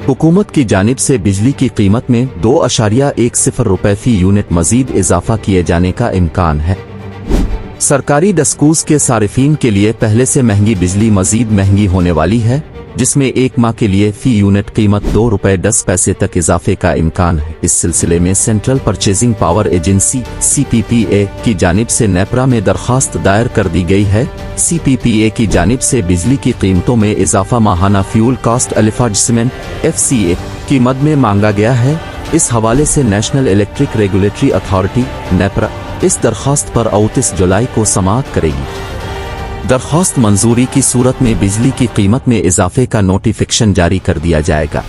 हुकूमत की जानिब से बिजली की कीमत में 2.10 रुपए फी यूनिट मजीद इजाफा किए जाने का इम्कान है। सरकारी डस्कूस के सारिफीन के लिए पहले से महंगी बिजली मजीद महंगी होने वाली है, जिसमें एक माह के लिए फी यूनिट कीमत 2 रुपए 10 पैसे तक इजाफे का इम्कान है। इस सिलसिले में central purchasing power agency CPPA की जानिब से नेपरा में दरखास्त दायर कर दी गई है। CPPA की जानिब से बिजली की कीमतों में इजाफा माहाना फ्यूल कास्ट एडजस्टमेंट FCA की मद में मांगा गया है। इस हवाले से national electric regulatory authority NEPRA इस दरखास्त पर 29 जुलाई को समाअत करेगी। दरखास्त मंजूरी की सूरत में बिजली की कीमत में इजाफे का नोटिफिकेशन जारी कर दिया जाएगा।